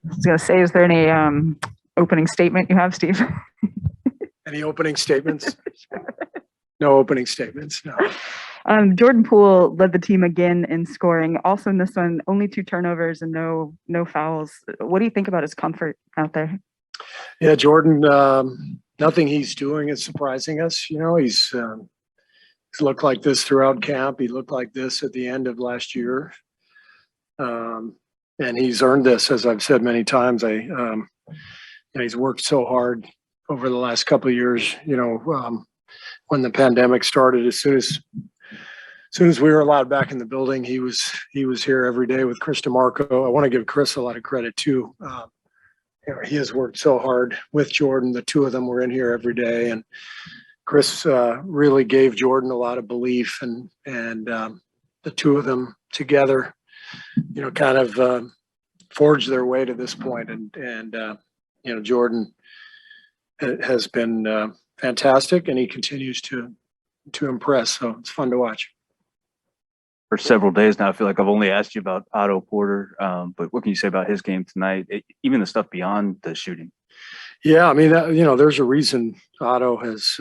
I was going to say, is there any opening statement you have, Steve? Any opening statements? No opening statements, no. Jordan Poole led the team again in scoring. Also in this one, only 2 turnovers and no fouls. What do you think about his comfort out there? Yeah, Jordan, nothing he's doing is surprising us. You know, he's looked like this throughout camp. He looked like this at the end of last year. And he's earned this, as I've said many times. He's worked so hard over the last couple of years. You know, when the pandemic started, as soon as we were allowed back in the building, he was here every day with Chris DeMarco. I want to give Chris a lot of credit too. You know, he has worked so hard with Jordan. The two of them were in here every day, and Chris really gave Jordan a lot of belief, and the two of them together, you know, kind of forged their way to this point. And you know, Jordan has been fantastic, and he continues to impress. So it's fun to watch. For several days now, I feel like I've only asked you about Otto Porter, but what can you say about his game tonight? Even the stuff beyond the shooting. Yeah, I mean, you know, there's a reason Otto has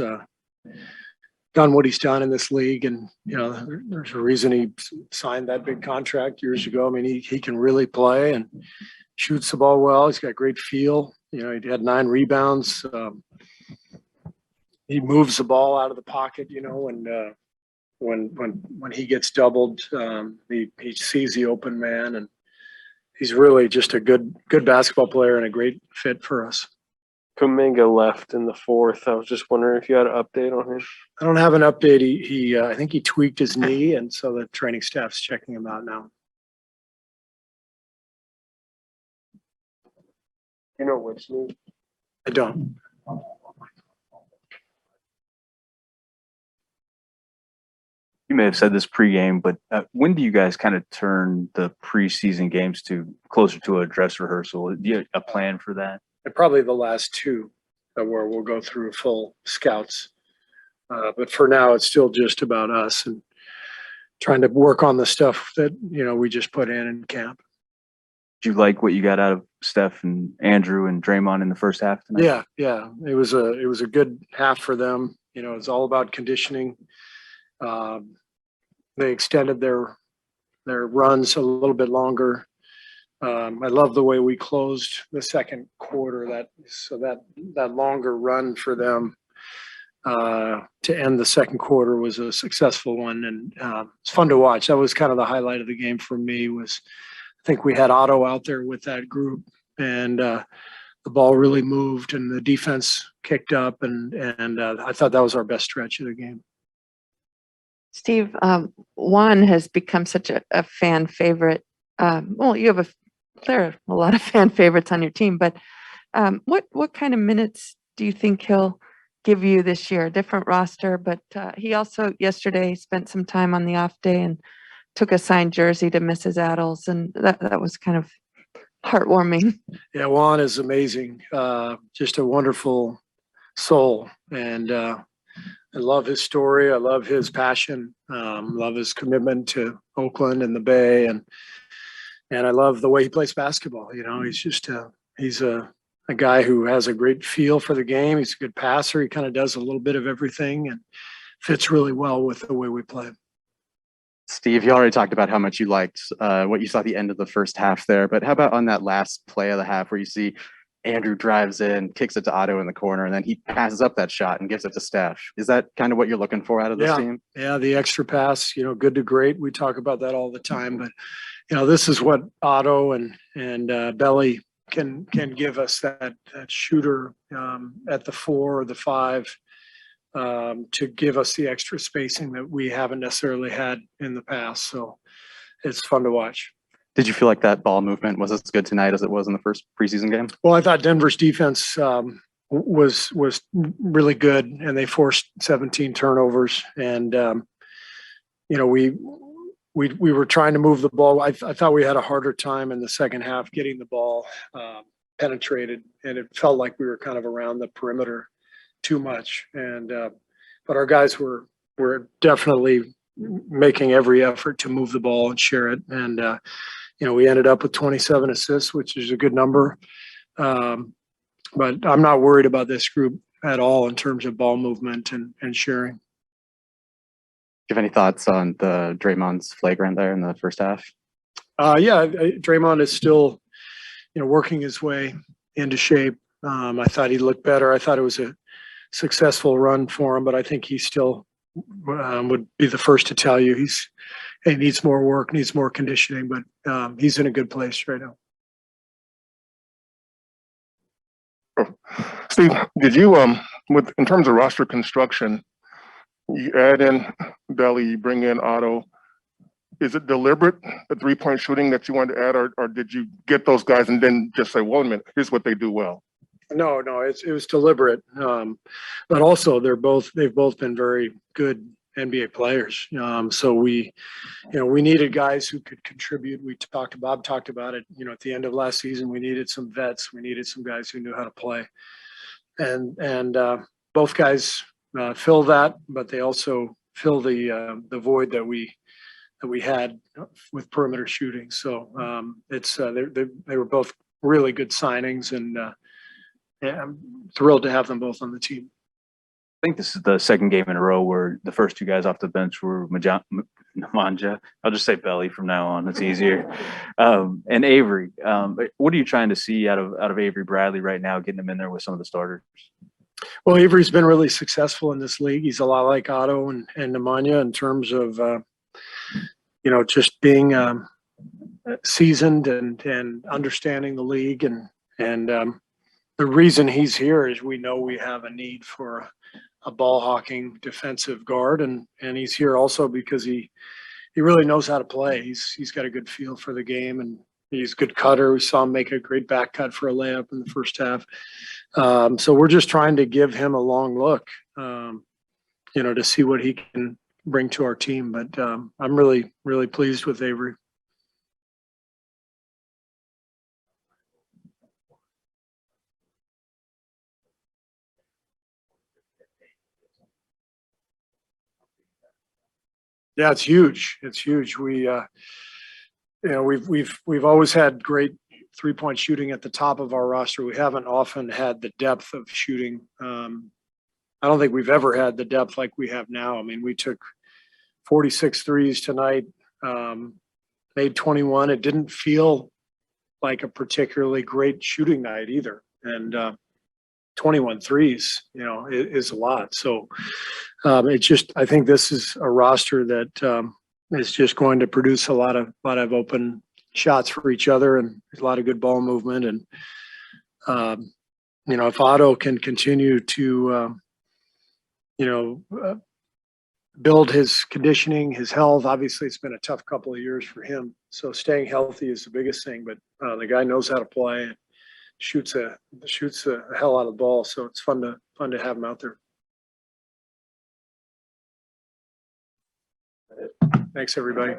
done what he's done in this league, and you know, there's a reason he signed that big contract years ago. I mean, he can really play and shoots the ball well. He's got great feel. You know, he had 9 rebounds. He moves the ball out of the pocket. You know, and when he gets doubled, he sees the open man, and he's really just a good basketball player and a great fit for us. Kuminga left in the 4th. I was just wondering if you had an update on him. I don't have an update. He I think he tweaked his knee, and so the training staff's checking him out now. You know which knee? I don't. You may have said this pregame, but when do you guys kind of turn the preseason games to closer to a dress rehearsal? Do you have a plan for that? And probably the last 2 where we'll go through full scouts. But for now, it's still just about us and trying to work on the stuff that, you know, we just put in camp. Did you like what you got out of Steph and Andrew and Draymond in the first half tonight? Yeah. It was a good half for them. You know, it's all about conditioning. They extended their runs a little bit longer. I love the way we closed the second quarter. That longer run for them to end the second quarter was a successful one, and it's fun to watch. That was kind of the highlight of the game for me. I think we had Otto out there with that group, and the ball really moved, and the defense kicked up, and I thought that was our best stretch of the game. Steve, Juan has become such a fan favorite. Well, you have a lot of fan favorites on your team, but what kind of minutes do you think he'll give you this year? A different roster, but he also yesterday spent some time on the off day and took a signed jersey to Mrs. Addles, and that was kind of heartwarming. Yeah, Juan is amazing. Just a wonderful soul, and I love his story. I love his passion. Love his commitment to Oakland and the Bay, and I love the way he plays basketball. You know, he's a guy who has a great feel for the game. He's a good passer. He kind of does a little bit of everything and fits really well with the way we play. Steve, you already talked about how much you liked what you saw at the end of the first half there, but how about on that last play of the half where you see Andrew drives in, kicks it to Otto in the corner, and then he passes up that shot and gives it to Steph? Is that kind of what you're looking for out of this team? Yeah, the extra pass, you know, good to great. We talk about that all the time, but you know, this is what Otto and Belly can give us, that shooter at the 4 or the 5 to give us the extra spacing that we haven't necessarily had in the past. So it's fun to watch. Did you feel like that ball movement was as good tonight as it was in the first preseason game? Well, I thought Denver's defense was really good, and they forced 17 turnovers. And you know, we were trying to move the ball. I thought we had a harder time in the second half getting the ball penetrated, and it felt like we were kind of around the perimeter too much. And but our guys were definitely making every effort to move the ball and share it. And we ended up with 27 assists, which is a good number. But I'm not worried about this group at all in terms of ball movement and sharing. Do you have any thoughts on the Draymond's flagrant there in the first half? Yeah, Draymond is still, working his way into shape. I thought he looked better. I thought it was a successful run for him, but I think he still would be the first to tell you he needs more work, needs more conditioning, but he's in a good place right now. Steve, did you in terms of roster construction, you add in Belly, you bring in Otto. Is it deliberate, the 3-point shooting that you wanted to add, or did you get those guys and then just say, well, a minute, here's what they do well? No, it was deliberate. But also they've both been very good NBA players. So we needed guys who could contribute. Bob talked about it, at the end of last season, we needed some vets. We needed some guys who knew how to play. And both guys fill that, but they also fill the void that we had with perimeter shooting. So they were both really good signings, and I'm thrilled to have them both on the team. I think this is the second game in a row where the first two guys off the bench were Nemanja. I'll just say Belly from now on. It's easier. And Avery. What are you trying to see out of Avery Bradley right now, getting him in there with some of the starters? Well, Avery's been really successful in this league. He's a lot like Otto and Nemanja in terms of, just being seasoned and understanding the league. And the reason he's here is we know we have a need for a ball hawking defensive guard, and he's here also because he really knows how to play. He's got a good feel for the game, and he's a good cutter. We saw him make a great back cut for a layup in the first half. So we're just trying to give him a long look, to see what he can bring to our team. But I'm really, really pleased with Avery. Yeah, it's huge. It's huge. We've always had great 3-point shooting at the top of our roster. We haven't often had the depth of shooting. I don't think we've ever had the depth like we have now. I mean, we took 46 threes tonight, made 21. It didn't feel like a particularly great shooting night either. And 21 threes, is a lot. So I think this is a roster that is just going to produce a lot of open shots for each other, and a lot of good ball movement. And if Otto can continue to build his conditioning, his health. Obviously, it's been a tough couple of years for him. So staying healthy is the biggest thing. But the guy knows how to play, and shoots the hell out of the ball. So it's fun to have him out there. Thanks, everybody.